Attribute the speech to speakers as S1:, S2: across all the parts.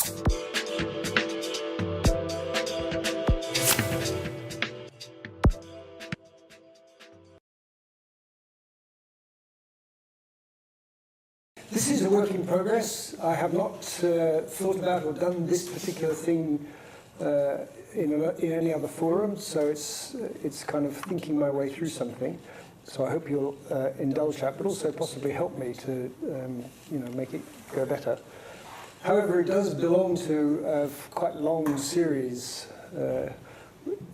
S1: This is a work in progress. I have not thought about or done this particular thing in any other forum, so it's kind of thinking my way through something. So I hope you'll indulge that, but also possibly help me to make it go better. However, it does belong to a quite long series.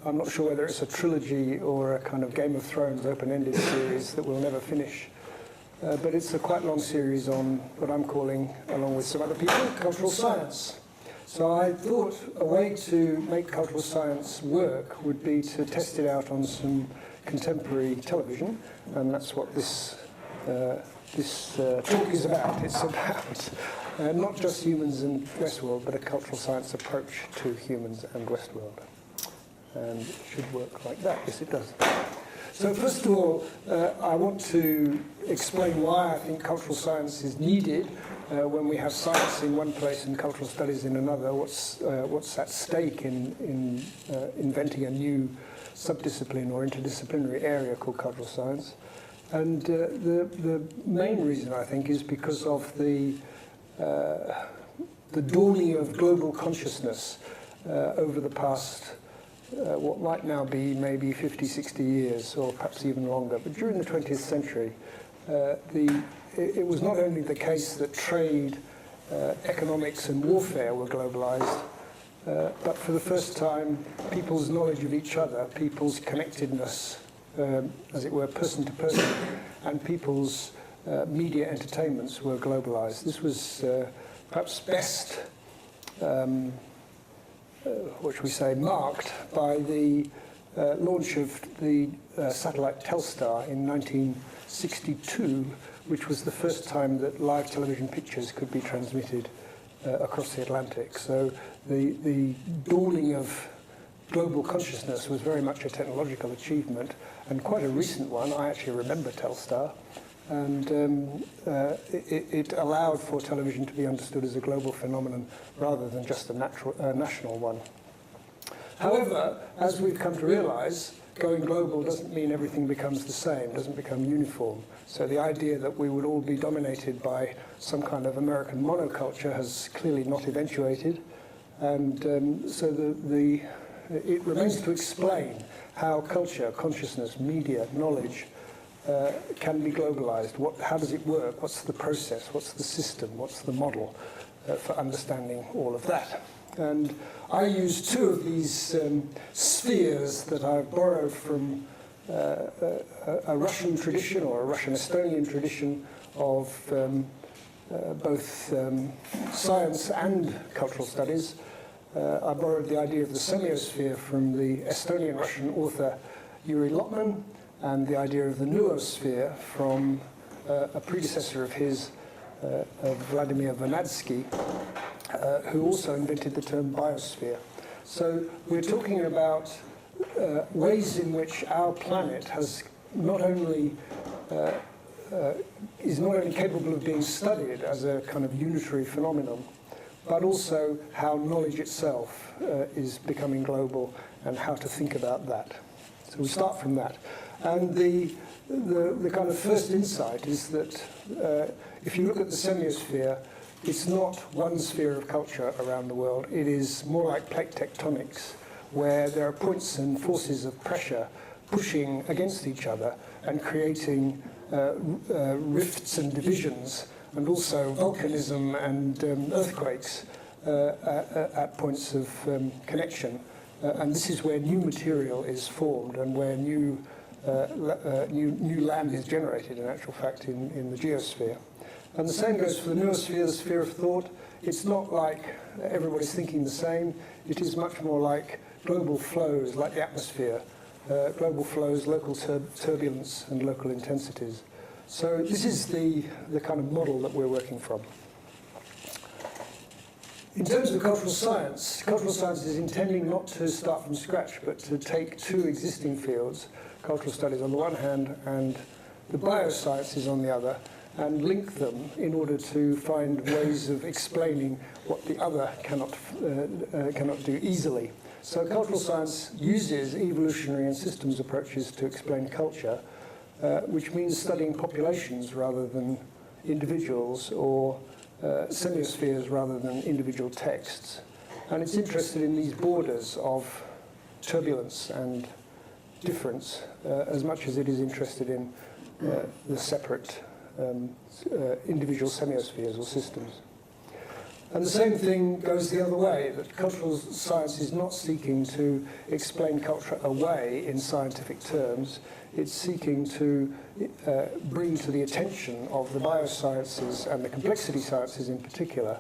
S1: I'm not sure whether it's a trilogy or a kind of Game of Thrones open-ended series that we'll never finish. But it's a quite long series on what I'm calling, along with some other people, cultural science. So I thought a way to make cultural science work would be to test it out on some contemporary television, and that's what this talk is about. It's about not just humans and Westworld, but a cultural science approach to humans and Westworld. And it should work like that. Yes, it does. So first of all, I want to explain why I think cultural science is needed when we have science in one place and cultural studies in another. What's at stake in inventing a new subdiscipline or interdisciplinary area called cultural science? And the main reason, I think, is because of the dawning of global consciousness over the past what might now be maybe 50, 60 years, or perhaps even longer. But during the 20th century, it was not only the case that trade, economics and warfare were globalized, but for the first time, people's knowledge of each other, people's connectedness, as it were, person to person, and people's media entertainments were globalized. This was perhaps best what should we say, marked by the launch of the satellite Telstar in 1962, which was the first time that live television pictures could be transmitted across the Atlantic. So the dawning of global consciousness was very much a technological achievement, and quite a recent one. I actually remember Telstar. And it allowed for television to be understood as a global phenomenon rather than just a national one. However, as we've come to realize, going global doesn't mean everything becomes the same, doesn't become uniform. So the idea that we would all be dominated by some kind of American monoculture has clearly not eventuated. And so it remains to explain how culture, consciousness, media, knowledge, can be globalized. How does it work? What's the process? What's the system? What's the model for understanding all of that? And I use two of these spheres that I've borrowed from a Russian tradition or a Russian-Estonian tradition of both science and cultural studies. I borrowed the idea of the semiosphere from the Estonian-Russian author Yuri Lotman, and the idea of the noosphere from a predecessor of his, Vladimir Vernadsky, who also invented the term biosphere. So we're talking about ways in which our planet has is not only capable of being studied as a kind of unitary phenomenon, but also how knowledge itself is becoming global and how to think about that. So we start from that. And the kind of first insight is that if you look at the semiosphere, it's not one sphere of culture around the world. It is more like plate tectonics, where there are points and forces of pressure pushing against each other and creating rifts and divisions, and also volcanism and earthquakes at points of connection. And this is where new material is formed and where new land is generated, in actual fact, in the geosphere. And the same goes for the noosphere, the sphere of thought. It's not like everybody's thinking the same. It is much more like global flows, like the atmosphere. Global flows, local turbulence, and local intensities. So this is the kind of model that we're working from. In terms of cultural science is intending not to start from scratch, but to take two existing fields, cultural studies on the one hand and the biosciences on the other, and link them in order to find ways of explaining what the other cannot do easily. So cultural science uses evolutionary and systems approaches to explain culture, which means studying populations rather than individuals, or semiospheres rather than individual texts. And it's interested in these borders of turbulence and difference as much as it is interested in the separate individual semiospheres or systems. And the same thing goes the other way, that cultural science is not seeking to explain culture away in scientific terms. It's seeking to bring to the attention of the biosciences and the complexity sciences in particular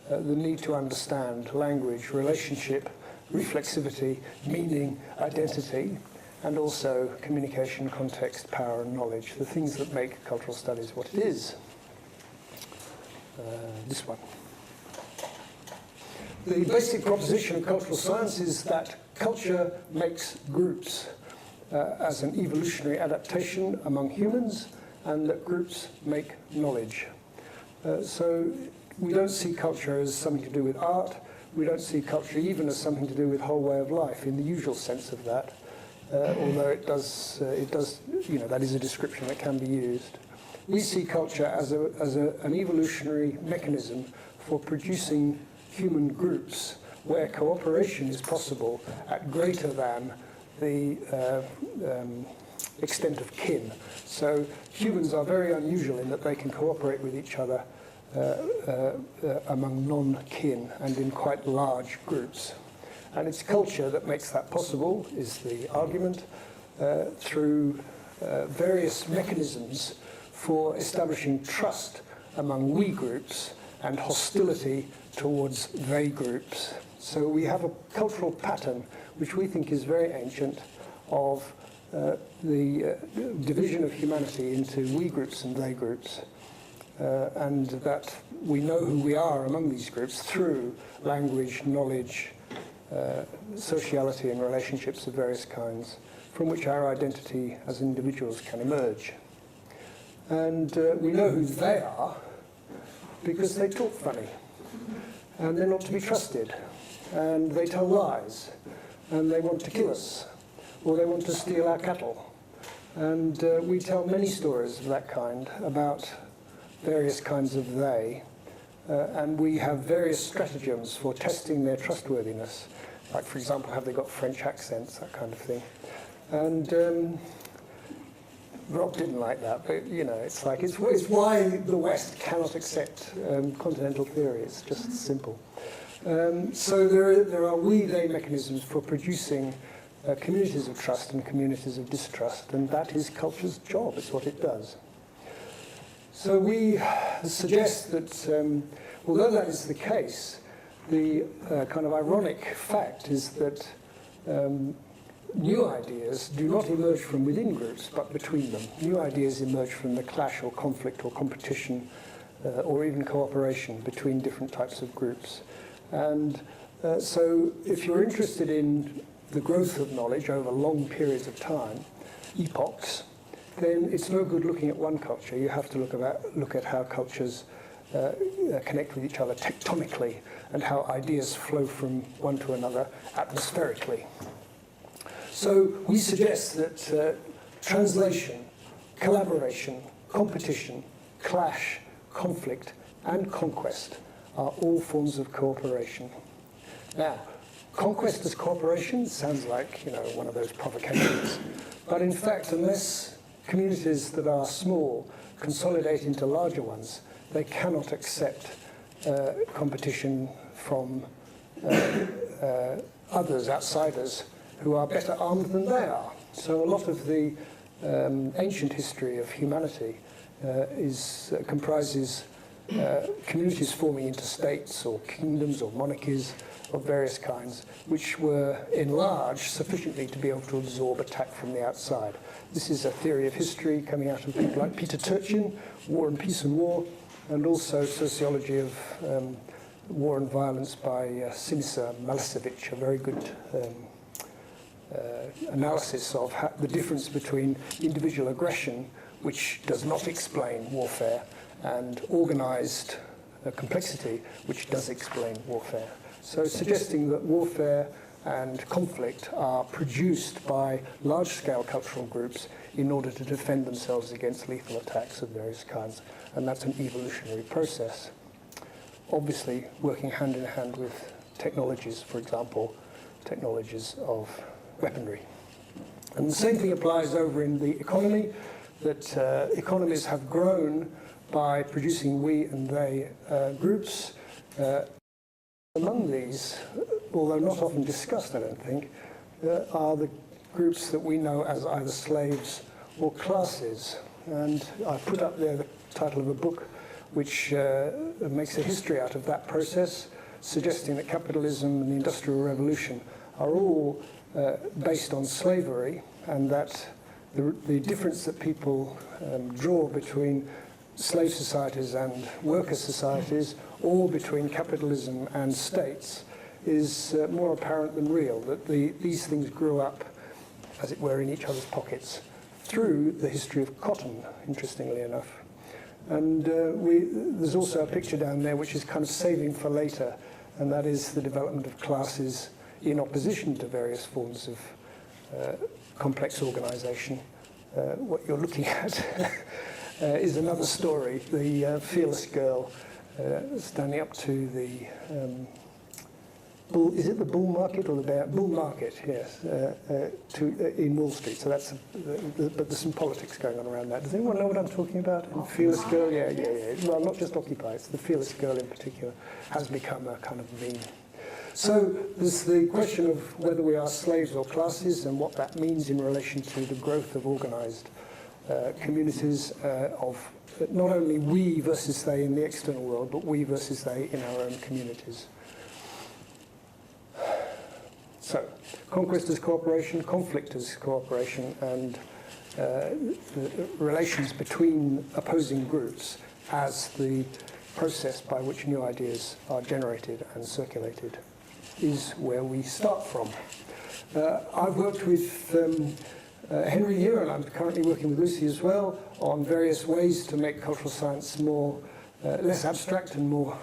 S1: the need to understand language, relationship, reflexivity, meaning, identity, and also communication, context, power, and knowledge, the things that make cultural studies what it is. This one. The basic proposition of cultural science is that culture makes groups as an evolutionary adaptation among humans, and that groups make knowledge. So we don't see culture as something to do with art. We don't see culture even as something to do with whole way of life in the usual sense of that, although it does, that is a description that can be used. We see culture as an evolutionary mechanism for producing human groups where cooperation is possible at greater than the extent of kin. So humans are very unusual in that they can cooperate with each other among non-kin and in quite large groups. And it's culture that makes that possible, is the argument, through various mechanisms for establishing trust among we groups and hostility towards they groups. So we have a cultural pattern which we think is very ancient of the division of humanity into we groups and they groups, and that we know who we are among these groups through language, knowledge, sociality and relationships of various kinds, from which our identity as individuals can emerge. And we know who they are because they talk funny, and they're not to be trusted, and they tell lies, and they want to kill us, or they want to steal our cattle. And we tell many stories of that kind about various kinds of they, and we have various stratagems for testing their trustworthiness, like, for example, have they got French accents, that kind of thing. And Rob didn't like that, but it's like it's why the West cannot accept continental theory. It's just simple. So there are we-they mechanisms for producing communities of trust and communities of distrust, and that is culture's job. It's what it does. So we suggest that although that is the case, the kind of ironic fact is that new ideas do not emerge from within groups, but between them. New ideas emerge from the clash or conflict or competition or even cooperation between different types of groups. And so if you're interested in the growth of knowledge over long periods of time, epochs, then it's no good looking at one culture. You have to look at how cultures connect with each other tectonically and how ideas flow from one to another atmospherically. So we suggest that translation, collaboration, competition, clash, conflict, and conquest are all forms of cooperation. Now, conquest as cooperation sounds like, one of those provocations. But in fact, unless communities that are small consolidate into larger ones, they cannot accept competition from others, outsiders, who are better armed than they are. So a lot of the ancient history of humanity comprises communities forming into states or kingdoms or monarchies of various kinds, which were enlarged sufficiently to be able to absorb attack from the outside. This is a theory of history coming out of people like Peter Turchin, War and Peace and War, and also sociology of war and violence by Sinisa Malesevic, a very good analysis of the difference between individual aggression, which does not explain warfare, and organized complexity, which does explain warfare. So suggesting that warfare and conflict are produced by large-scale cultural groups in order to defend themselves against lethal attacks of various kinds. And that's an evolutionary process. Obviously, working hand in hand with technologies, for example, technologies of weaponry. And the same thing applies over in the economy, that economies have grown by producing we and they groups. Among these, although not often discussed, I don't think, are the groups that we know as either slaves or classes. And I put up there the title of a book which makes a history out of that process, suggesting that capitalism and the Industrial Revolution are all based on slavery, and that the difference that people draw between slave societies and worker societies, or between capitalism and states, is more apparent than real, that these things grew up, as it were, in each other's pockets through the history of cotton, interestingly enough. And there's also a picture down there which is kind of saving for later, and that is the development of classes in opposition to various forms of complex organization. What you're looking at is another story, the fearless girl standing up to the bull, is it the bull market or the bear? Bull market, yes, in Wall Street. So that's, but there's some politics going on around that. Does anyone know what I'm talking about? Fearless girl, yeah. Well, not just Occupy, it's the fearless girl in particular has become a kind of meme. So there's the question of whether we are slaves or classes and what that means in relation to the growth of organized communities of not only we versus they in the external world, but we versus they in our own communities. So, conquest as cooperation, conflict as cooperation, and the relations between opposing groups as the process by which new ideas are generated and circulated is where we start from. I've worked with Henry here, and I'm currently working with Lucy as well, on various ways to make cultural science more less abstract and more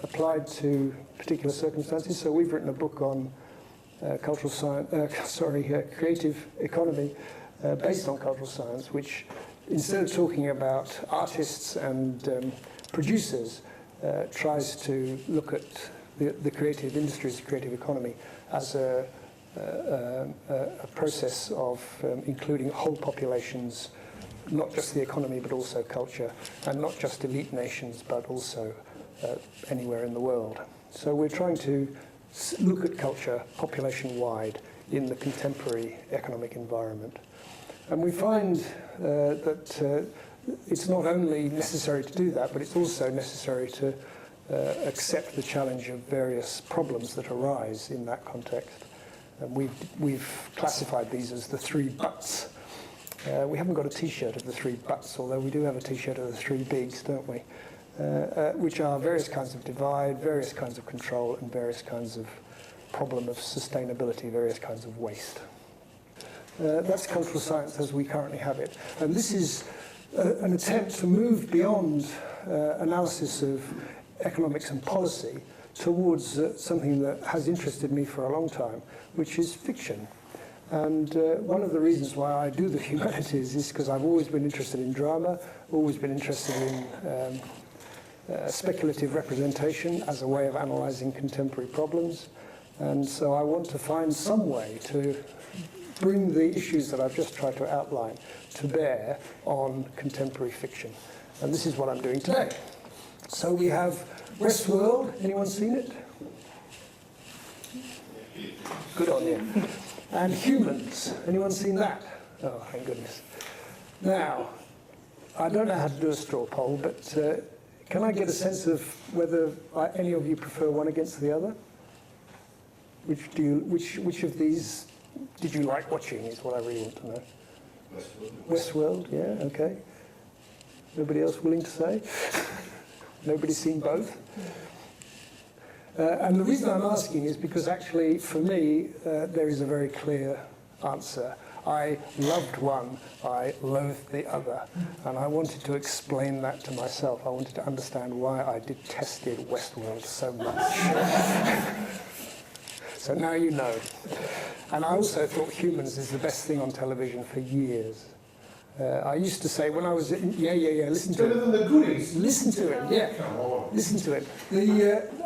S1: applied to particular circumstances. So we've written a book on cultural science, creative economy based on cultural science, which instead of talking about artists and producers, tries to look at the creative industries, the creative economy, as a process of including whole populations, not just the economy but also culture, and not just elite nations but also anywhere in the world. So we're trying to look at culture population-wide in the contemporary economic environment. And we find that it's not only necessary to do that, but it's also necessary to accept the challenge of various problems that arise in that context. And we've classified these as the three buts. We haven't got a T-shirt of the three buts, although we do have a T-shirt of the three bigs, don't we? Which are various kinds of divide, various kinds of control, and various kinds of problem of sustainability, various kinds of waste. That's cultural science as we currently have it. And this is an attempt to move beyond analysis of economics and policy towards something that has interested me for a long time, which is fiction. And one of the reasons why I do the humanities is because I've always been interested in drama, always been interested in speculative representation as a way of analysing contemporary problems. And so I want to find some way to bring the issues that I've just tried to outline to bear on contemporary fiction. And this is what I'm doing today. So we have Westworld. Anyone seen it? Good on you. And Humans. Anyone seen that? Oh, thank goodness. Now, I don't know how to do a straw poll, but can I get a sense of whether any of you prefer one against the other? Which of these did you like watching is what I really want to know. Westworld, yeah, okay. Nobody else willing to say? Nobody's seen both? And the reason I'm asking is because actually, for me, there is a very clear answer. I loved one, I loathed the other. And I wanted to explain that to myself. I wanted to understand why I detested Westworld so much. So now you know. And I also thought Humans is the best thing on television for years. I used to say when I was listen to it.
S2: Better than the goodies.
S1: Listen to it, yeah.
S2: Come on.
S1: Listen to it.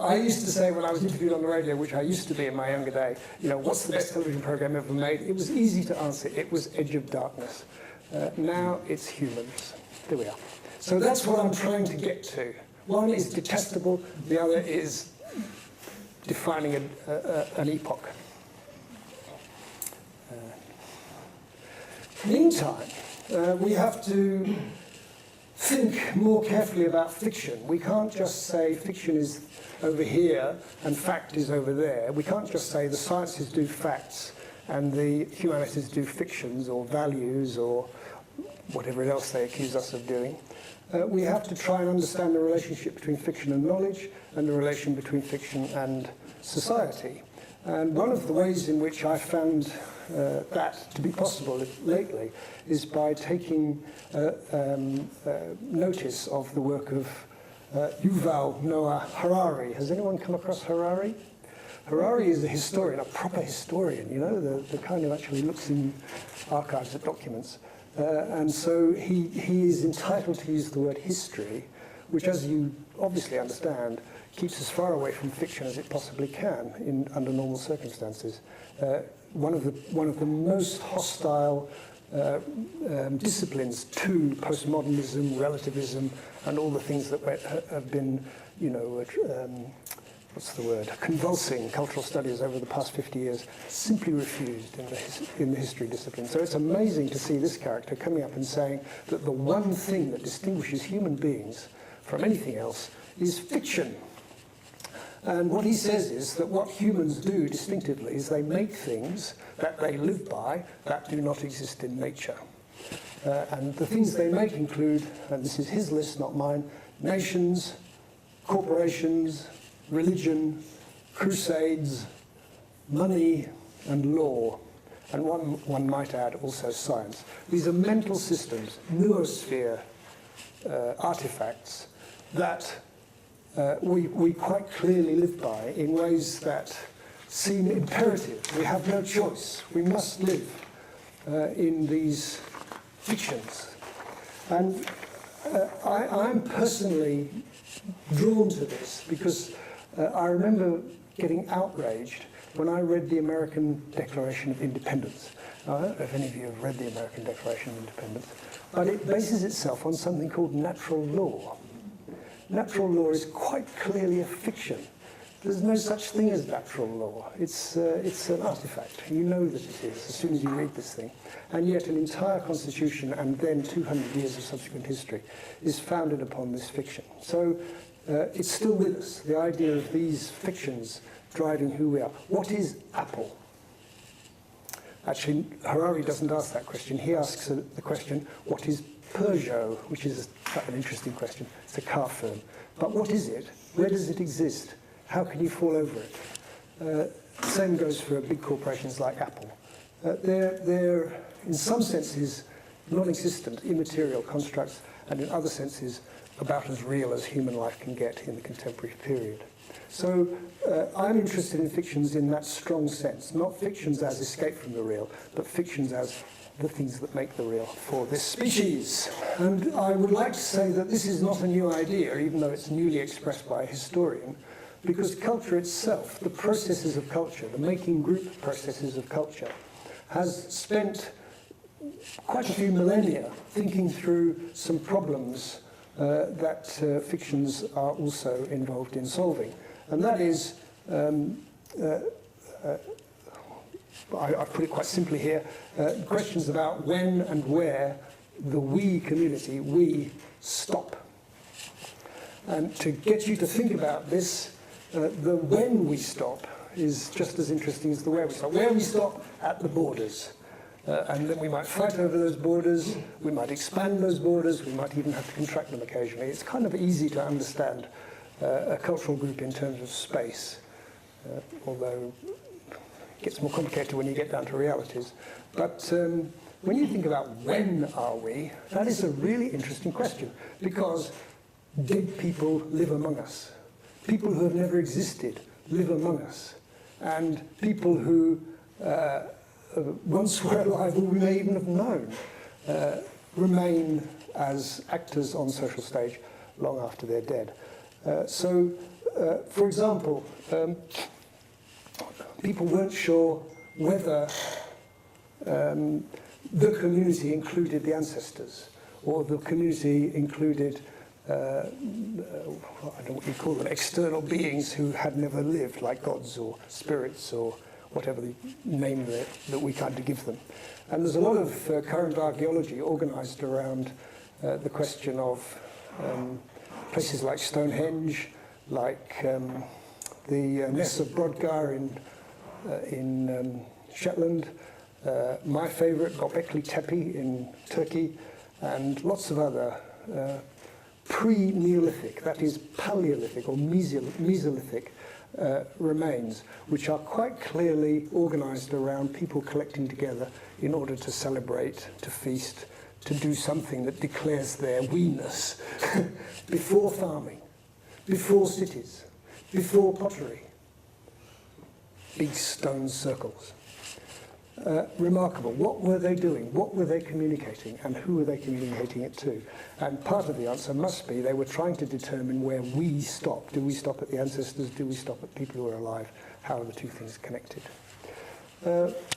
S1: I used to say when I was interviewed on the radio, which I used to be in my younger day, what's the best television program ever made? It was easy to answer. It was Edge of Darkness. Now it's Humans. There we are. So that's what I'm trying to get to. One is detestable, the other is defining an epoch. Meantime, we have to think more carefully about fiction. We can't just say fiction is over here and fact is over there. We can't just say the sciences do facts and the humanities do fictions or values or whatever else they accuse us of doing. We have to try and understand the relationship between fiction and knowledge and the relation between fiction and society. And one of the ways in which I found that to be possible lately is by taking notice of the work of Yuval Noah Harari. Has anyone come across Harari? Harari is a historian, a proper historian, the kind who actually looks in archives at documents. And so he is entitled to use the word history, which, as you obviously understand, keeps as far away from fiction as it possibly can under normal circumstances. One of the most hostile disciplines to postmodernism, relativism, and all the things that have been, convulsing cultural studies over the past 50 years, simply refused in the history discipline. So it's amazing to see this character coming up and saying that the one thing that distinguishes human beings from anything else is fiction. And what he says is that what humans do distinctively is they make things that they live by that do not exist in nature. And the things they make include, and this is his list, not mine, nations, corporations, religion, crusades, money, and law. And one might add also science. These are mental systems, noosphere artifacts that we quite clearly live by in ways that seem imperative. We have no choice. We must live in these fictions. And I'm personally drawn to this because I remember getting outraged when I read the American Declaration of Independence. Now, I don't know if any of you have read the American Declaration of Independence, but it bases itself on something called natural law. Natural law is quite clearly a fiction. There's no such thing as natural law. It's an artifact. You know that it is as soon as you read this thing. And yet an entire constitution and then 200 years of subsequent history is founded upon this fiction. So it's still with us, the idea of these fictions driving who we are. What is Apple? Actually, Harari doesn't ask that question. He asks the question, what is Peugeot? Which is an interesting question. It's a car firm. But what is it? Where does it exist? How can you fall over it? Same goes for big corporations like Apple. They're, in some senses, non-existent, immaterial constructs, and in other senses, about as real as human life can get in the contemporary period. So I'm interested in fictions in that strong sense, not fictions as escape from the real, but fictions as the things that make the real for this species. And I would like to say that this is not a new idea, even though it's newly expressed by a historian, because culture itself, the processes of culture, the making group processes of culture, has spent quite a few millennia thinking through some problems that fictions are also involved in solving. And that is, I put it quite simply here, questions about when and where the we community, we, stop. And to get you to think about this, the when we stop is just as interesting as the where we stop. Where we stop at the borders. And then we might fight over those borders, we might expand those borders, we might even have to contract them occasionally. It's kind of easy to understand a cultural group in terms of space. although it gets more complicated when you get down to realities. But when you think about when are we, that is a really interesting question, because dead people live among us. People who have never existed live among us. And people who once were alive, or we may even have known, remain as actors on the social stage long after they're dead. For example, people weren't sure whether the community included the ancestors, or the community included, I don't know what you call them, external beings who had never lived, like gods or spirits or whatever the name that we kind of give them. And there's a lot of current archaeology organized around the question of places like Stonehenge, like the Ness of Brodgar in Shetland, my favorite, Göbekli Tepe in Turkey, and lots of other pre-Neolithic, that is Paleolithic or Mesolithic remains, which are quite clearly organized around people collecting together in order to celebrate, to feast, to do something that declares their we-ness before farming, before cities, before pottery. Big stone circles. Remarkable. What were they doing? What were they communicating? And who were they communicating it to? And part of the answer must be they were trying to determine where we stop. Do we stop at the ancestors? Do we stop at people who are alive? How are the two things connected?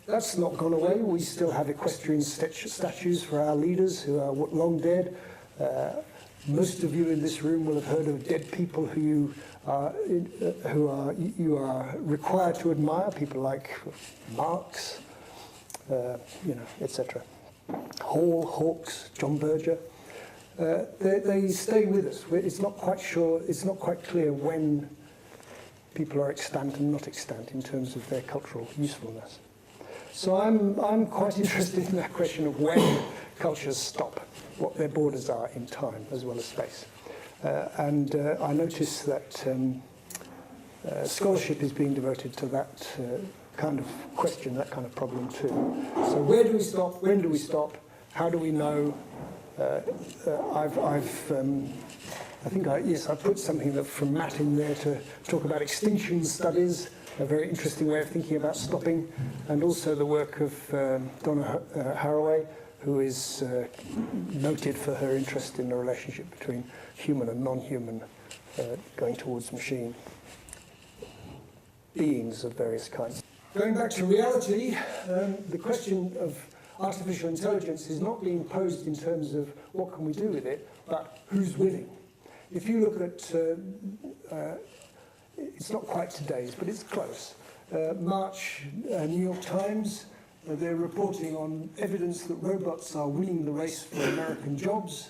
S1: That's not gone away. We still have equestrian statues for our leaders who are long dead. Most of you in this room will have heard of dead people who you are required to admire, people like Marx, etc. Hall, Hawkes, John Berger. They stay with us. It's not quite sure, it's not quite clear when people are extant and not extant in terms of their cultural usefulness. So I'm quite interested in that question of when cultures stop, what their borders are in time as well as space. And I notice that scholarship is being devoted to that kind of question, that kind of problem too. So where do we stop? When do we stop? How do we know? I put something from Matt in there to talk about extinction studies, a very interesting way of thinking about stopping, and also the work of Donna Haraway, who is noted for her interest in the relationship between human and non-human going towards machine beings of various kinds. Going back to reality, the question of artificial intelligence is not being posed in terms of what can we do with it, but who's winning. If you look at, it's not quite today's, but it's close. March, New York Times, they're reporting on evidence that robots are winning the race for American jobs,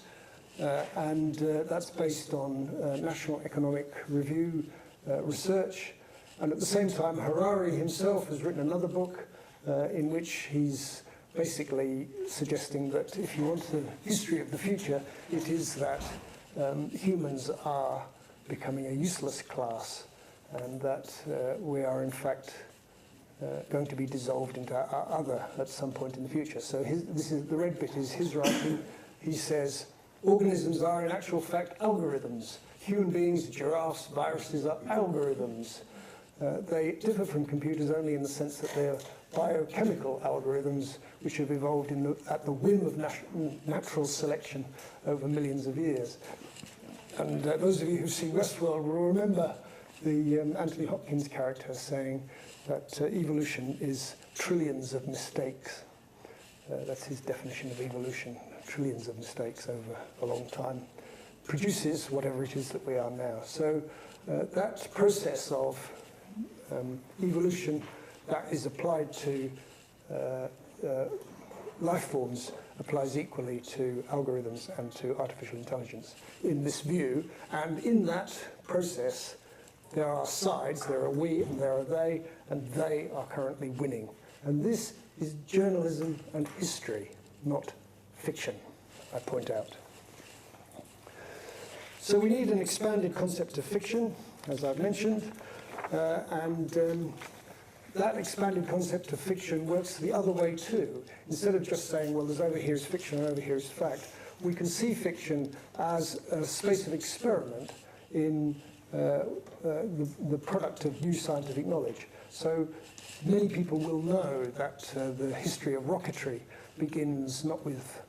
S1: and that's based on National Economic Review research. And at the same time, Harari himself has written another book in which he's basically suggesting that if you want the history of the future, it is that humans are becoming a useless class, and that we are in fact going to be dissolved into other at some point in the future. So the red bit is his writing. He says, organisms are in actual fact algorithms. Human beings, giraffes, viruses are algorithms. They differ from computers only in the sense that they are biochemical algorithms which have evolved at the whim of natural selection over millions of years. And those of you who've seen Westworld will remember the Anthony Hopkins character saying that evolution is trillions of mistakes. That's his definition of evolution, trillions of mistakes over a long time. Produces whatever it is that we are now. So that process of evolution that is applied to life forms applies equally to algorithms and to artificial intelligence in this view. And in that process, there are sides, there are we and there are they, and they are currently winning. And this is journalism and history, not fiction, I point out. So we need an expanded concept of fiction, as I've mentioned. That expanded concept of fiction works the other way too. Instead of just saying, well, there's over here is fiction and over here is fact, we can see fiction as a space of experiment in the product of new scientific knowledge. So many people will know that the history of rocketry begins not with,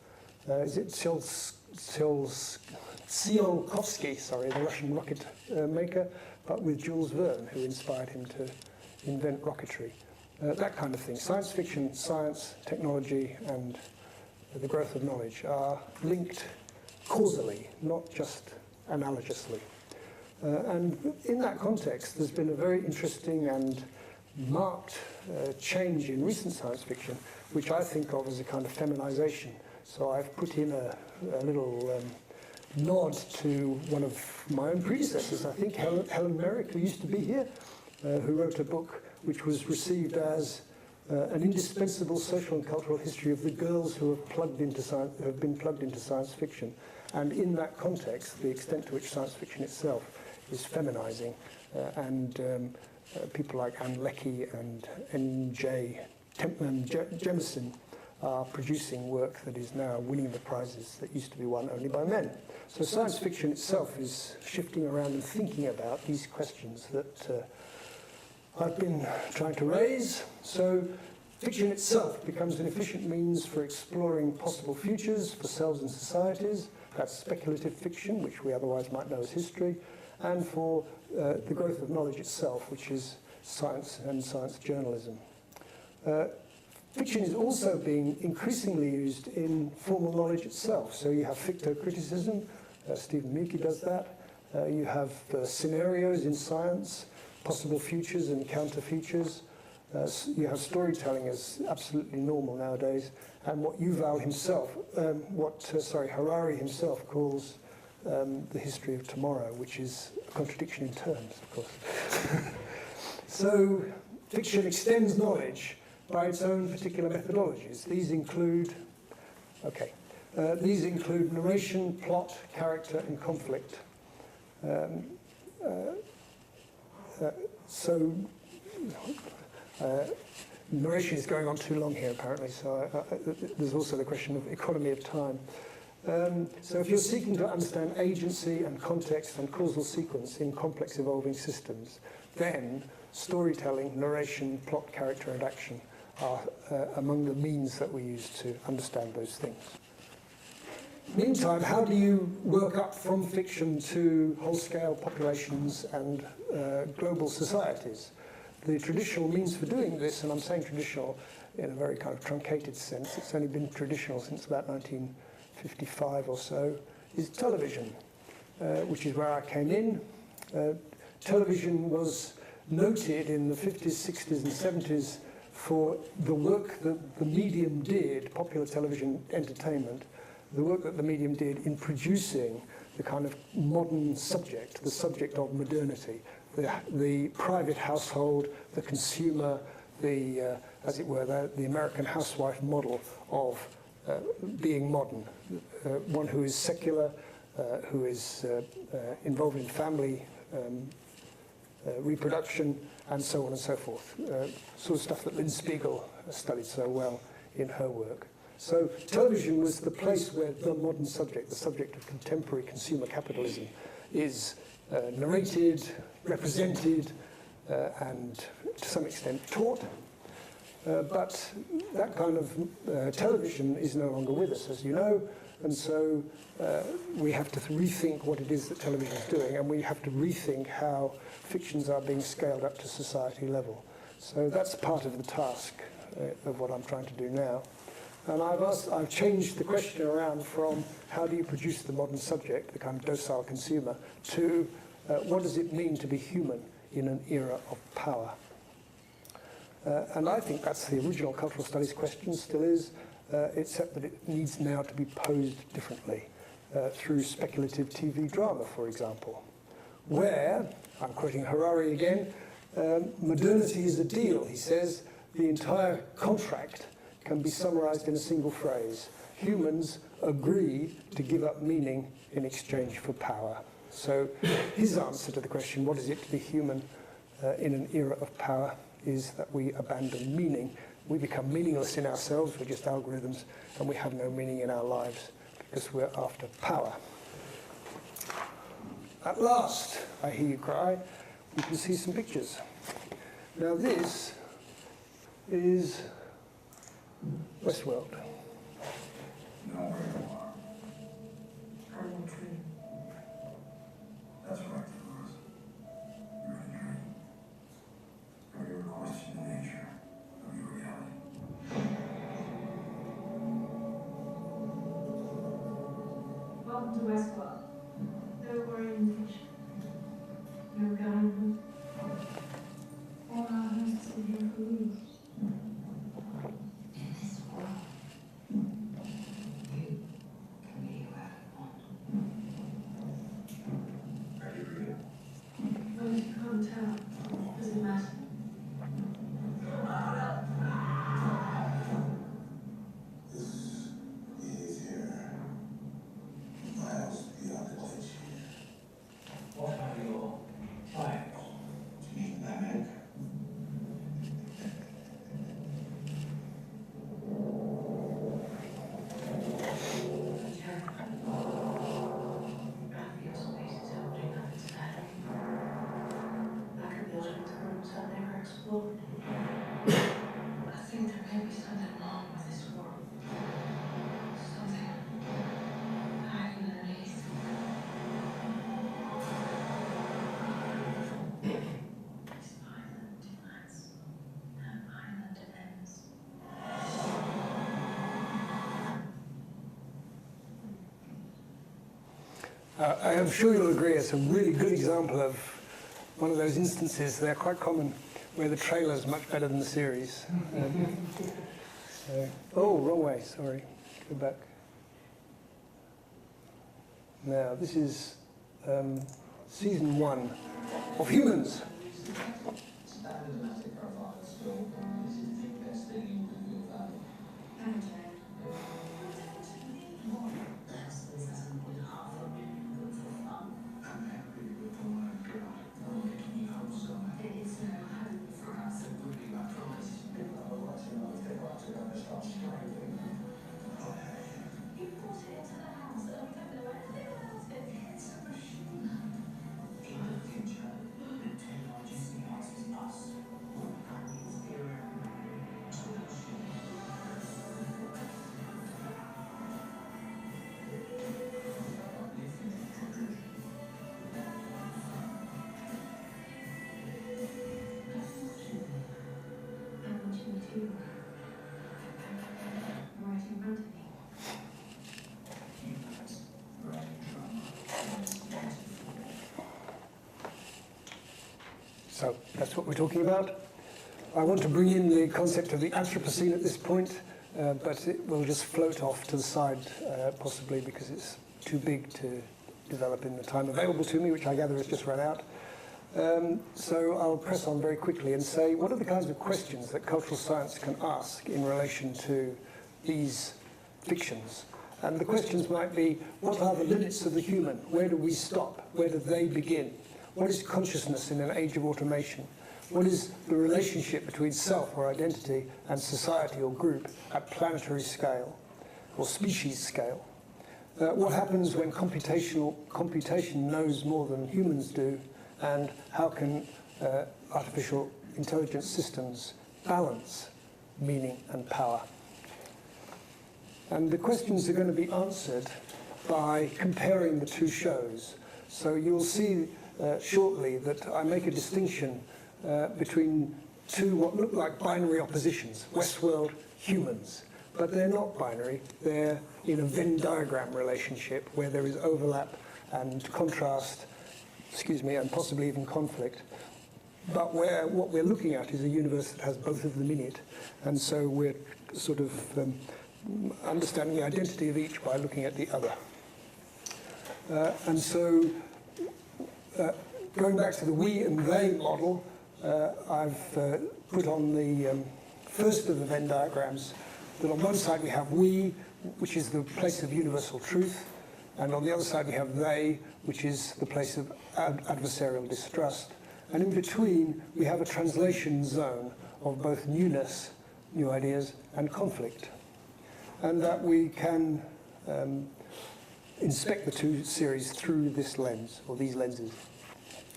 S1: is it Tsiolkovsky, sorry, the Russian rocket maker, but with Jules Verne, who inspired him to invent rocketry. That kind of thing. Science fiction, science, technology, and the growth of knowledge are linked causally, not just analogously. And in that context, there's been a very interesting and marked change in recent science fiction, which I think of as a kind of feminization. So I've put in a little nod to one of my own predecessors, I think Helen Merrick, who used to be here, who wrote a book which was received as an indispensable social and cultural history of the girls who have been plugged into science fiction. And in that context, the extent to which science fiction itself is feminizing, people like Anne Leckie and N.J. Jemisin are producing work that is now winning the prizes that used to be won only by men. So science fiction itself is shifting around and thinking about these questions that I've been trying to raise. So fiction itself becomes an efficient means for exploring possible futures for selves and societies. That's speculative fiction, which we otherwise might know as history, and for the growth of knowledge itself, which is science and science journalism. Fiction is also being increasingly used in formal knowledge itself. So you have fictocriticism, Stephen Miki does that. You have scenarios in science, possible futures and counter futures. You have storytelling as absolutely normal nowadays, and what Yuval himself, Harari himself calls the history of tomorrow, which is a contradiction in terms, of course. So fiction extends knowledge by its own particular methodologies. These include narration, plot, character, and conflict. Narration is going on too long here, apparently, so there's also the question of economy of time. So if you're seeking to understand agency and context and causal sequence in complex evolving systems, then storytelling, narration, plot, character, and action are among the means that we use to understand those things. Meantime, how do you work up from fiction to whole-scale populations and global societies? The traditional means for doing this, and I'm saying traditional in a very kind of truncated sense, it's only been traditional since about 1955 or so, is television, which is where I came in. Television was noted in the 50s, 60s, and 70s for the work that the medium did, popular television entertainment, the work that the medium did in producing the kind of modern subject, the subject of modernity, the private household, the consumer, as it were, the American housewife model of being modern, one who is secular, who is involved in family reproduction, and so on and so forth. Sort of stuff that Lynn Spiegel studied so well in her work. So television was the place where the modern subject, the subject of contemporary consumer capitalism, is narrated, represented, and to some extent taught. But that kind of television is no longer with us, as you know, and so we have to rethink what it is that television is doing, and we have to rethink how fictions are being scaled up to society level. So that's part of the task of what I'm trying to do now. And I've changed the question around from how do you produce the modern subject, the kind of docile consumer, to what does it mean to be human in an era of power? And I think that's the original cultural studies question, still is, except that it needs now to be posed differently through speculative TV drama, for example, where, I'm quoting Harari again, modernity is a deal, he says, the entire contract can be summarized in a single phrase. Humans agree to give up meaning in exchange for power. So his answer to the question, what is it to be human in an era of power is that we abandon meaning. We become meaningless in ourselves, we're just algorithms, and we have no meaning in our lives because we're after power. At last, I hear you cry, we can see some pictures. Now this is Westworld.
S2: No, where you are. Hartley tree. That's right, Dolores. You're in a dream. Or you're a question in nature of your reality.
S3: Welcome to Westworld. No orientation. No guidance. All our hosts are here for you.
S4: In this world, you can be whoever you want.
S2: Are you real?
S3: Well, if you can't tell, does it matter?
S2: This is here. Miles beyond the glitch here. What are your plans? Do you need an America?
S4: Obvious spaces opening up inside of me. I could build into rooms I've never explored. I think there may be something wrong with this world. Something hiding underneath. This island demands an island ends.
S1: I am sure you'll agree it's a really good example of one of those instances, they're quite common, where the trailer is much better than the series. Oh, wrong way, sorry. Go back. Now, this is season 1 of Humans.
S3: Right in front of me.
S1: So that's what we're talking about. I want to bring in the concept of the Anthropocene at this point, but it will just float off to the side, possibly because it's too big to develop in the time available to me, which I gather has just run out. So I'll press on very quickly and say, what are the kinds of questions that cultural science can ask in relation to these fictions? And the questions might be, what are the limits of the human? Where do we stop? Where do they begin? What is consciousness in an age of automation? What is the relationship between self or identity and society or group at planetary scale or species scale? What happens when computation knows more than humans do? And how can artificial intelligence systems balance meaning and power? And the questions are going to be answered by comparing the two shows. So you'll see shortly that I make a distinction between two what look like binary oppositions, Westworld, Humans. But they're not binary, they're in a Venn diagram relationship where there is overlap and contrast, and possibly even conflict. But what we're looking at is a universe that has both of them in it. And so we're sort of understanding the identity of each by looking at the other. And so going back to the we and they model, I've put on the first of the Venn diagrams that on one side we have we, which is the place of universal truth, and on the other side we have they, which is the place of adversarial distrust. And in between, we have a translation zone of both newness, new ideas, and conflict. And that we can inspect the two series through this lens, or these lenses.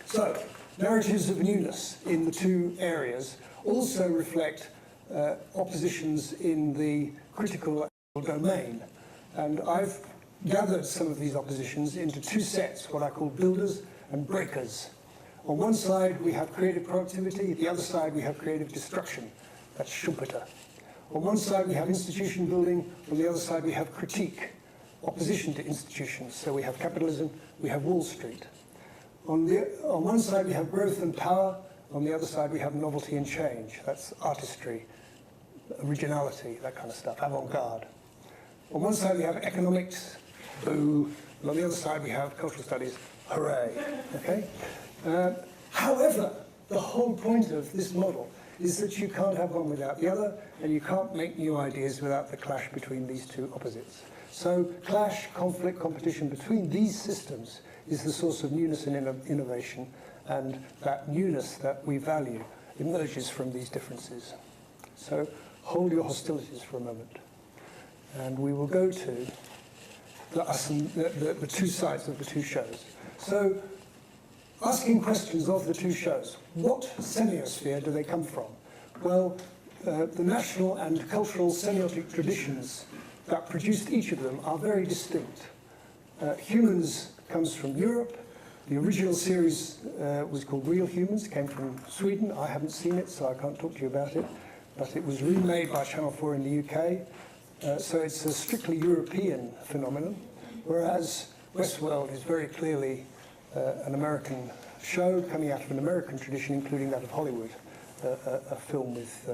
S1: So, narratives of newness in the two areas also reflect oppositions in the critical domain. And I've gathered some of these oppositions into two sets, what I call builders and breakers. On one side, we have creative productivity. The other side, we have creative destruction. That's Schumpeter. On one side, we have institution building. On the other side, we have critique, opposition to institutions. So we have capitalism, we have Wall Street. On one side, we have growth and power. On the other side, we have novelty and change. That's artistry, originality, that kind of stuff, avant-garde. On one side, we have economics, boo. And on the other side, we have cultural studies, hooray. Okay? However, the whole point of this model is that you can't have one without the other, and you can't make new ideas without the clash between these two opposites. So clash, conflict, competition between these systems is the source of newness and innovation, and that newness that we value emerges from these differences. So hold your hostilities for a moment, and we will go to the two sides of the two shows. So asking questions of the two shows. What semiosphere do they come from? Well, the national and cultural semiotic traditions that produced each of them are very distinct. Humans comes from Europe. The original series was called Real Humans, came from Sweden. I haven't seen it, so I can't talk to you about it. But it was remade by Channel 4 in the UK. So it's a strictly European phenomenon, whereas Westworld is very clearly an American show coming out of an American tradition, including that of Hollywood, a film with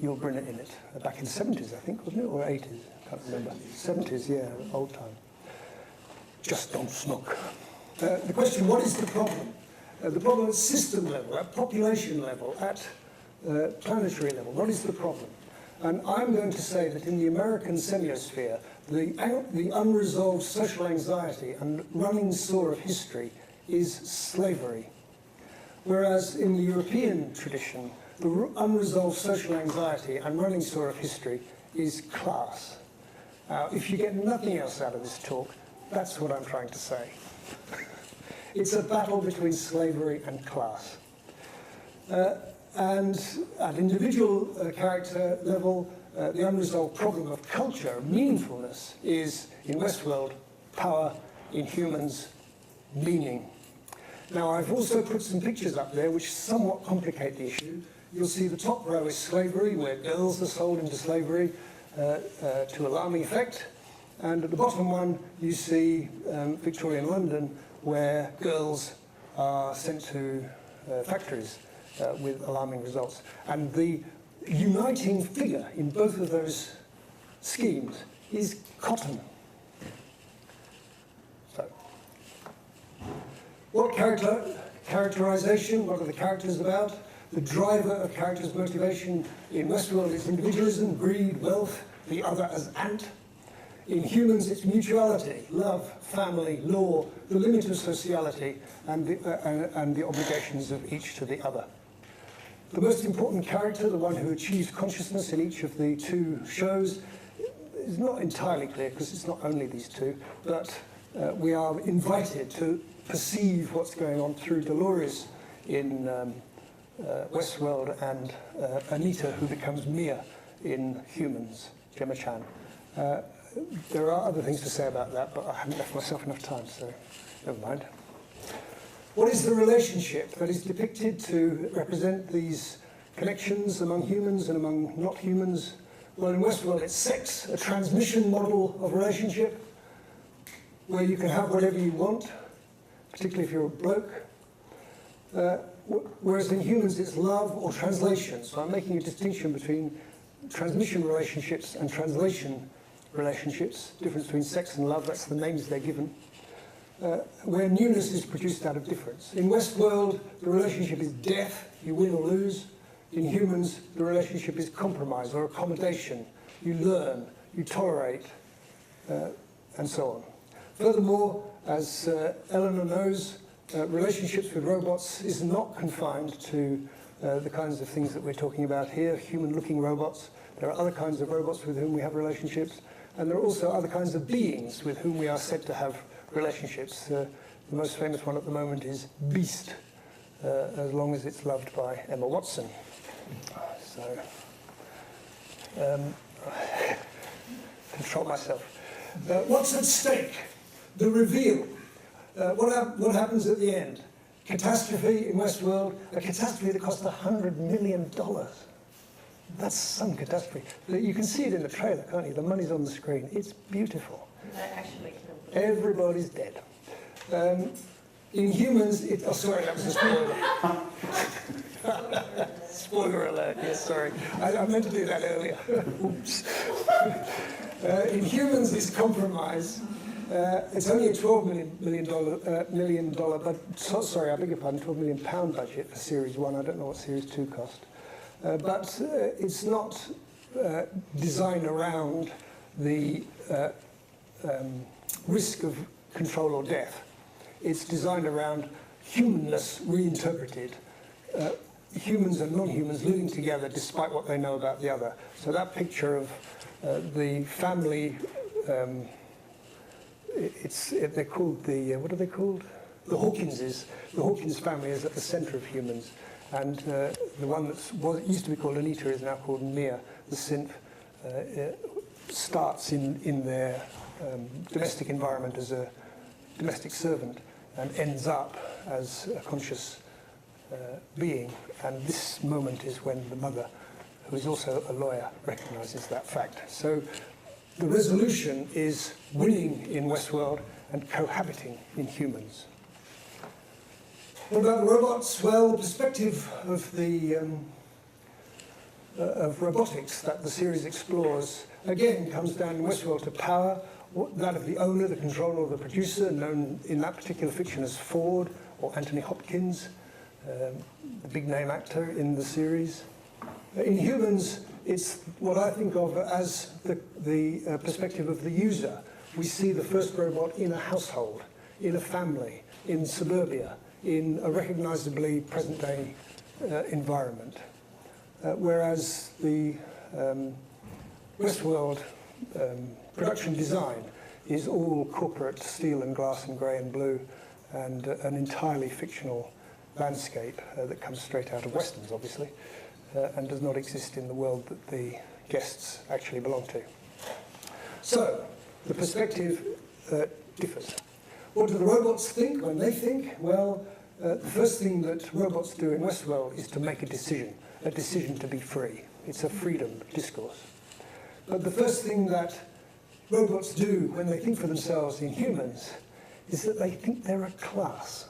S1: Yul Brynner in it, back in the 70s, I think, wasn't it, or 80s? I can't remember. 70s, yeah, old time. Just don't smoke. The question, what is the problem? The problem at system level, at population level, at planetary level, what is the problem? And I'm going to say that in the American semiosphere, the unresolved social anxiety and running sore of history is slavery. Whereas in the European tradition, the unresolved social anxiety and running sore of history is class. If you get nothing else out of this talk, that's what I'm trying to say. It's a battle between slavery and class. And at individual character level, the unresolved problem of culture, meaningfulness, is, in Westworld, power, in Humans, meaning. Now, I've also put some pictures up there which somewhat complicate the issue. You'll see the top row is slavery, where girls are sold into slavery to alarming effect. And at the bottom one, you see Victorian London, where girls are sent to factories with alarming results. And the uniting figure in both of those schemes is cotton. So, what characterization, what are the characters about? The driver of characters' motivation in Westworld is individualism, greed, wealth, the other as ant. In Humans, it's mutuality, love, family, law, the limit of sociality, and the obligations of each to the other. The most important character, the one who achieves consciousness in each of the two shows, is not entirely clear because it's not only these two, but we are invited to perceive what's going on through Dolores in Westworld and Anita, who becomes Mia in Humans, Gemma Chan. There are other things to say about that, but I haven't left myself enough time, so never mind. What is the relationship that is depicted to represent these connections among humans and among not humans? Well, in Westworld, it's sex, a transmission model of relationship, where you can have whatever you want, particularly if you're a bloke. Whereas in Humans, it's love or translation. So I'm making a distinction between transmission relationships and translation relationships, difference between sex and love, that's the names they're given, where newness is produced out of difference. In Westworld, the relationship is death, you win or lose. In Humans, the relationship is compromise or accommodation. You learn, you tolerate, and so on. Furthermore, as Eleanor knows, relationships with robots is not confined to the kinds of things that we're talking about here, human-looking robots. There are other kinds of robots with whom we have relationships, and there are also other kinds of beings with whom we are said to have relationships. The most famous one at the moment is Beast, as long as it's loved by Emma Watson. So, control myself. What's at stake? The reveal. What happens at the end? Catastrophe in Westworld, a catastrophe that cost $100 million. That's some catastrophe. You can see it in the trailer, can't you? The money's on the screen. It's beautiful. Everybody's dead. In humans, oh sorry, that was a spoiler. Spoiler alert, yes, sorry. I meant to do that earlier. Oops. In humans, it's compromise. It's only a $12 million sorry, I beg your pardon, £12 million budget for Series 1. I don't know what Series 2 cost. But it's not designed around the risk of control or death. It's designed around humanness reinterpreted. Humans and non-humans living together despite what they know about the other. So that picture of the family, they're called the, what are they called? The Hawkinses. The Hawkins family is at the center of humans. And the one that used to be called Anita is now called Mia. The synth starts in their domestic environment as a domestic servant and ends up as a conscious being. And this moment is when the mother, who is also a lawyer, recognizes that fact. So the resolution is winning in Westworld and cohabiting in humans. What about the robots? Well, the perspective of the of robotics that the series explores, again, comes down in Westworld to power, that of the owner, the controller, or the producer, known in that particular fiction as Ford or Anthony Hopkins, the big name actor in the series. In humans, it's what I think of as the perspective of the user. We see the first robot in a household, in a family, in suburbia, in a recognizably present-day environment. Whereas the Westworld production design is all corporate steel and glass and grey and blue, and an entirely fictional landscape that comes straight out of Westerns, obviously, and does not exist in the world that the guests actually belong to. So, the perspective differs. What do the robots think when they think? Well, the first thing that robots do in Westworld is to make a decision to be free. It's a freedom discourse. But the first thing that robots do when they think for themselves in humans is that they think they're a class.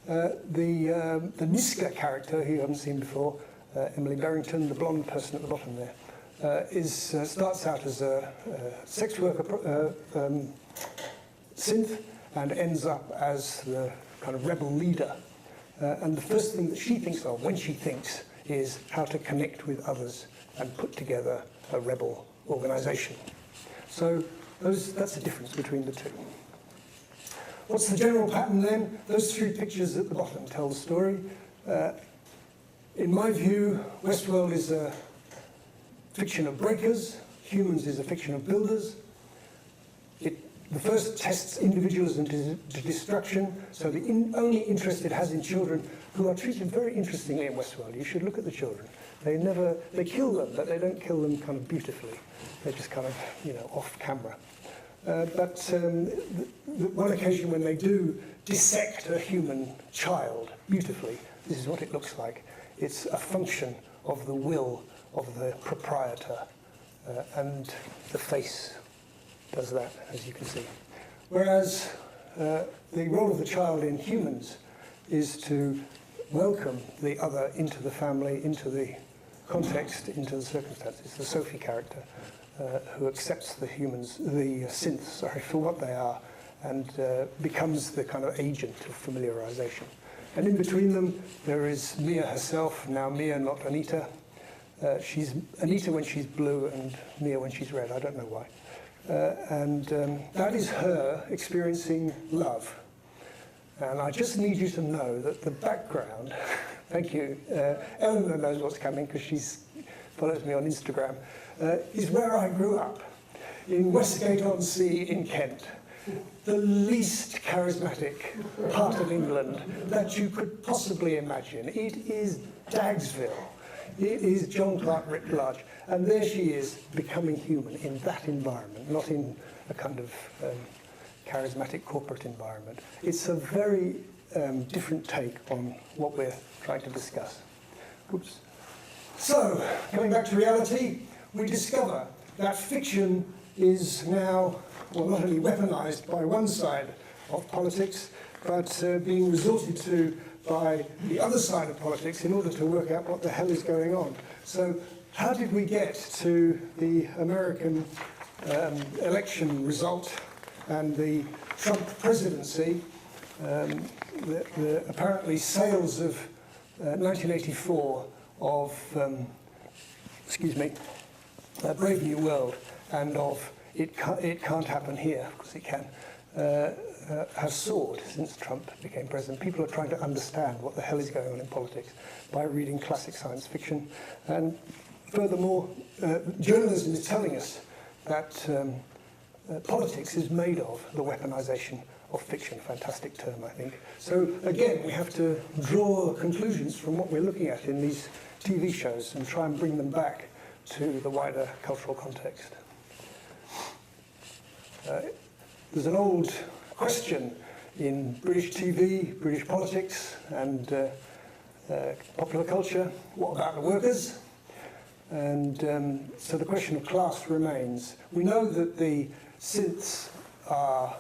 S1: The Niska character, who you haven't seen before, Emily Barrington, the blonde person at the bottom there, starts out as a sex worker synth and ends up as the kind of rebel leader. And the first thing that she thinks of when she thinks is how to connect with others and put together a rebel organization. So that's the difference between the two. What's the general pattern then? Those three pictures at the bottom tell the story. In my view, Westworld is a fiction of breakers. Humans is a fiction of builders. The first tests individualism to destruction, so the only interest it has in children, who are treated very interestingly in Westworld. You should look at the children. They kill them, but they don't kill them kind of beautifully. They're just kind of, off camera. But one occasion when they do dissect a human child beautifully, this is what it looks like. It's a function of the will of the proprietor, and the face does that, as you can see. Whereas the role of the child in humans is to welcome the other into the family, into the context, into the circumstances. The Sophie character, who accepts the synths, for what they are, and becomes the kind of agent of familiarization. And in between them, there is Mia herself, now Mia, not Anita. She's Anita when she's blue and Mia when she's red, I don't know why. And that is her experiencing love. And I just need you to know that the background, thank you, Eleanor knows what's coming because she follows me on Instagram, is where I grew up, in Westgate-on-Sea in Kent. The least charismatic part of England that you could possibly imagine. It is Dagsville. It is John Clark writ large. And there she is, becoming human in that environment, not in a kind of charismatic corporate environment. It's a very different take on what we're trying to discuss. Oops. So, coming back to reality, we discover that fiction is now, well, not only weaponized by one side of politics, but being resorted to by the other side of politics in order to work out what the hell is going on. So how did we get to the American election result and the Trump presidency? The apparently sales of 1984 of, Brave New World and of It Can't Happen Here, because it can, has soared since Trump became president. People are trying to understand what the hell is going on in politics by reading classic science fiction. And furthermore, journalism is telling us that politics is made of the weaponization of fiction. Fantastic term, I think. So again, we have to draw conclusions from what we're looking at in these TV shows and try and bring them back to the wider cultural context. There's an old question in British TV, British politics, and popular culture: what about the workers? And so the question of class remains. We know that the synths are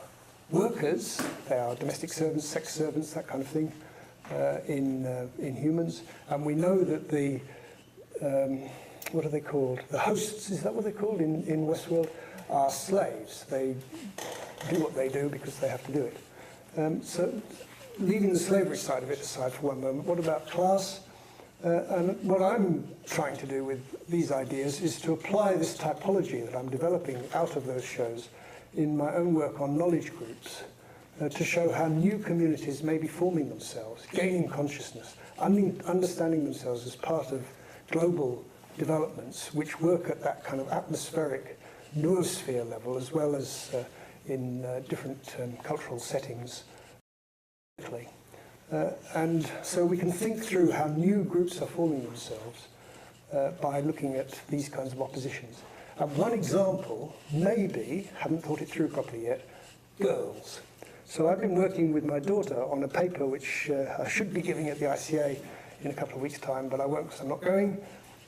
S1: workers. They are domestic servants, sex servants, that kind of thing, in humans. And we know that the what are they called? The hosts, is that what they're called in Westworld? Are slaves. They do what they do because they have to do it. So leaving the slavery side of it aside for one moment, what about class? And what I'm trying to do with these ideas is to apply this typology that I'm developing out of those shows in my own work on knowledge groups to show how new communities may be forming themselves, gaining consciousness, understanding themselves as part of global developments which work at that kind of atmospheric noosphere level as well as in different cultural settings. And so we can think through how new groups are forming themselves by looking at these kinds of oppositions. And one example, maybe, haven't thought it through properly yet, girls. So I've been working with my daughter on a paper which I should be giving at the ICA in a couple of weeks' time, but I won't because I'm not going,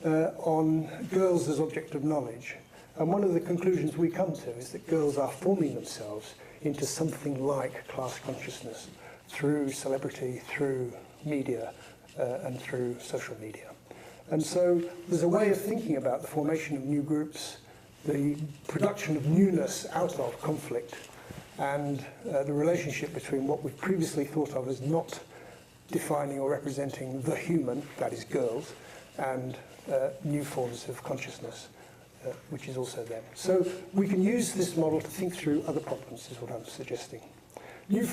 S1: on girls as object of knowledge. And one of the conclusions we come to is that girls are forming themselves into something like class consciousness through celebrity, through media, and through social media. And so there's a way of thinking about the formation of new groups, the production of newness out of conflict, and the relationship between what we've previously thought of as not defining or representing the human, that is girls, and new forms of consciousness, which is also them. So we can use this model to think through other problems, is what I'm suggesting. New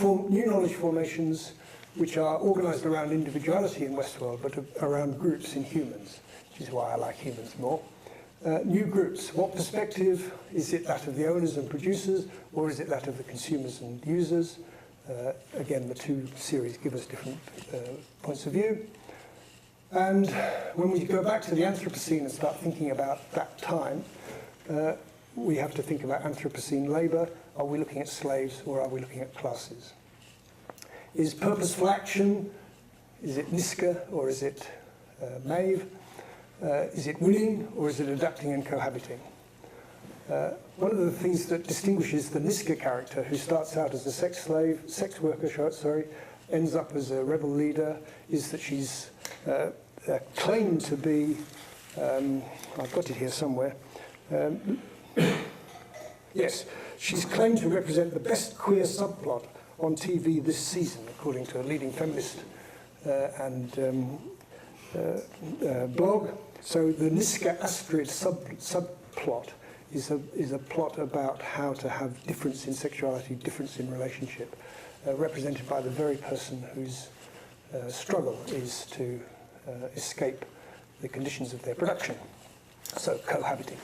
S1: knowledge formations which are organized around individuality in Westworld, but around groups in humans, which is why I like humans more. New groups, what perspective? Is it that of the owners and producers, or is it that of the consumers and users? Again, the two series give us different points of view. And when we go back to the Anthropocene and start thinking about that time, we have to think about Anthropocene labor. Are we looking at slaves or are we looking at classes? Is purposeful action, is it Niska or is it Maeve? Is it winning or is it adapting and cohabiting? One of the things that distinguishes the Niska character, who starts out as a sex worker, ends up as a rebel leader, is that she's claimed to be, I've got it here somewhere, yes, she's claimed to represent the best queer subplot on TV this season, according to a leading feminist and blog. So the Niska Astrid subplot is a plot about how to have difference in sexuality, difference in relationship, represented by the very person whose struggle is to escape the conditions of their production. So, cohabiting.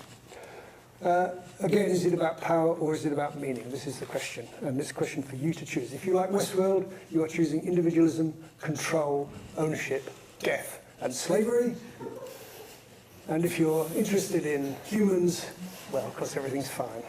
S1: Again, is it about power or is it about meaning? This is the question, and it's a question for you to choose. If you like Westworld, you are choosing individualism, control, ownership, death, and slavery. And if you're interested in humans, well, of course, everything's fine.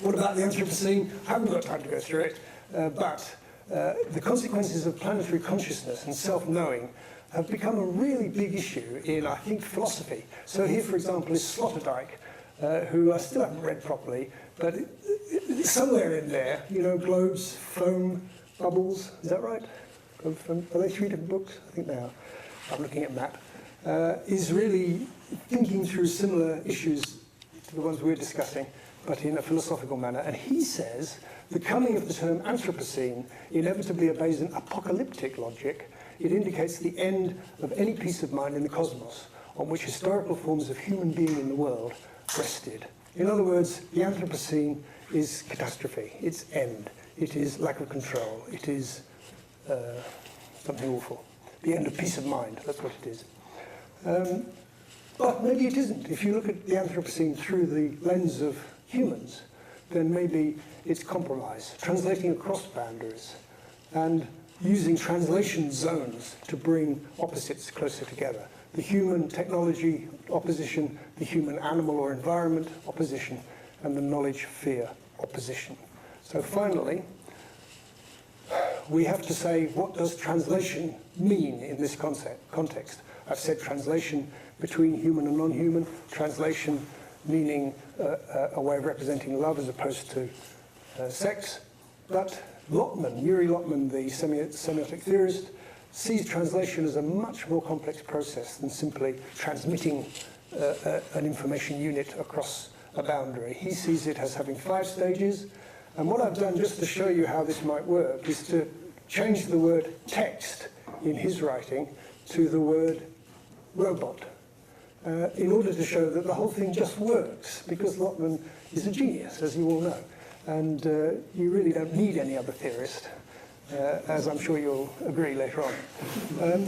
S1: What about the Anthropocene? I haven't got time to go through it, but the consequences of planetary consciousness and self-knowing have become a really big issue in, I think, philosophy. So here, for example, is Sloterdijk, who I still haven't read properly, but somewhere in there, you know, globes, foam, bubbles, is that right? Are they 3 different books? I think they are. I'm looking at Matt. Is really thinking through similar issues to the ones we're discussing, but in a philosophical manner. And he says the coming of the term Anthropocene inevitably obeys an apocalyptic logic. It indicates the end of any peace of mind in the cosmos on which historical forms of human being in the world rested. In other words, the Anthropocene is catastrophe, it's end, it is lack of control, it is something awful. The end of peace of mind, that's what it is. But maybe it isn't. If you look at the Anthropocene through the lens of humans, then maybe it's compromise, translating across boundaries, and using translation zones to bring opposites closer together. The human technology opposition, the human animal or environment opposition, and the knowledge-fear opposition. So finally, we have to say, what does translation mean in this context? I've said translation between human and non-human, translation meaning a way of representing love as opposed to sex. But Yuri Lotman, the semiotic theorist, sees translation as a much more complex process than simply transmitting an information unit across a boundary. He sees it as having 5 stages. And what I've done, just to show you how this might work, is to change the word text in his writing to the word robot, in order to show that the whole thing just works, because Lotman is a genius, as you all know. And you really don't need any other theorist, as I'm sure you'll agree later on.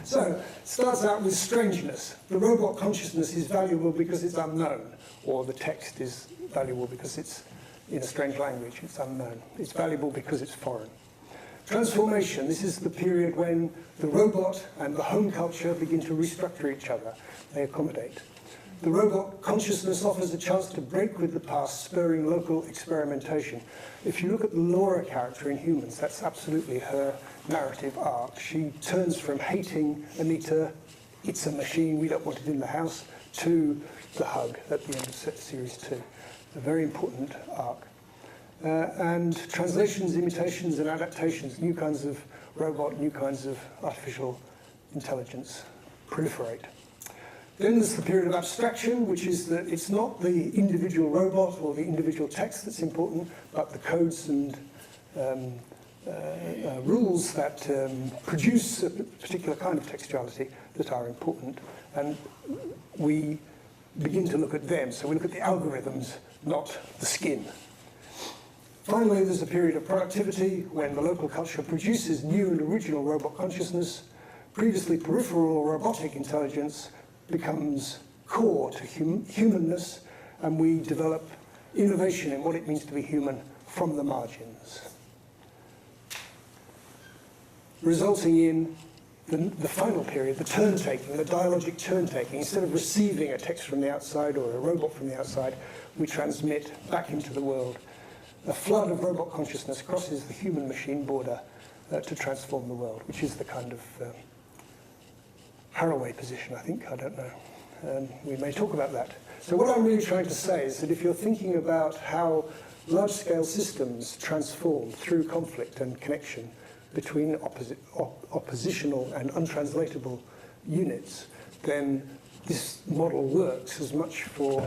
S1: So, it starts out with strangeness. The robot consciousness is valuable because it's unknown, or the text is valuable because it's in a strange language, it's unknown. It's valuable because it's foreign. Transformation, this is the period when the robot and the home culture begin to restructure each other. They accommodate. The robot consciousness offers a chance to break with the past, spurring local experimentation. If you look at the Laura character in Humans, that's absolutely her narrative arc. She turns from hating Anita, it's a machine, we don't want it in the house, to the hug at the end of series 2. A very important arc. And translations, imitations, and adaptations, new kinds of robot, new kinds of artificial intelligence proliferate. Then there's the period of abstraction, which is that it's not the individual robot or the individual text that's important, but the codes and rules that produce a particular kind of textuality that are important. And we begin to look at them. So we look at the algorithms, not the skin. Finally, there's a period of productivity when the local culture produces new and original robot consciousness. Previously peripheral or robotic intelligence becomes core to humanness, and we develop innovation in what it means to be human from the margins, resulting in the final period, the turn-taking, the dialogic turn-taking. Instead of receiving a text from the outside or a robot from the outside, we transmit back into the world. A flood of robot consciousness crosses the human-machine border to transform the world, which is the kind of Haraway position, I think. I don't know. We may talk about that. So what I'm really trying to say is that if you're thinking about how large-scale systems transform through conflict and connection between oppositional and untranslatable units, then this model works as much for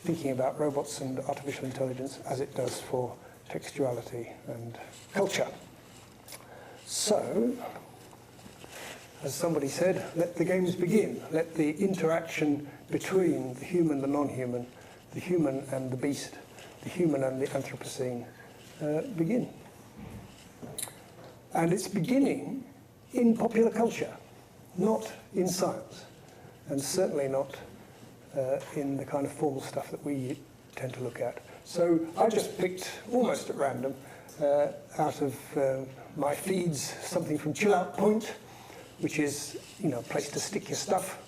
S1: thinking about robots and artificial intelligence as it does for textuality and culture. So, as somebody said, let the games begin. Let the interaction between the human, the non-human, the human and the beast, the human and the Anthropocene begin. And it's beginning in popular culture, not in science, and certainly not in the kind of formal stuff that we tend to look at. So I just picked, almost at random, out of my feeds, something from Chill Out Point, which is, you know, a place to stick your stuff.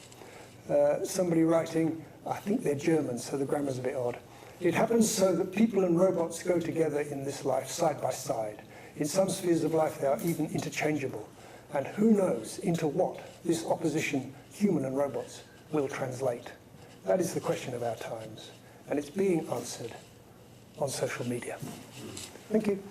S1: Somebody writing, I think they're German, so the grammar's a bit odd. It happens so that people and robots go together in this life, side by side. In some spheres of life, they are even interchangeable. And who knows into what this opposition, human and robots, will translate. That is the question of our times. And it's being answered on social media. Thank you.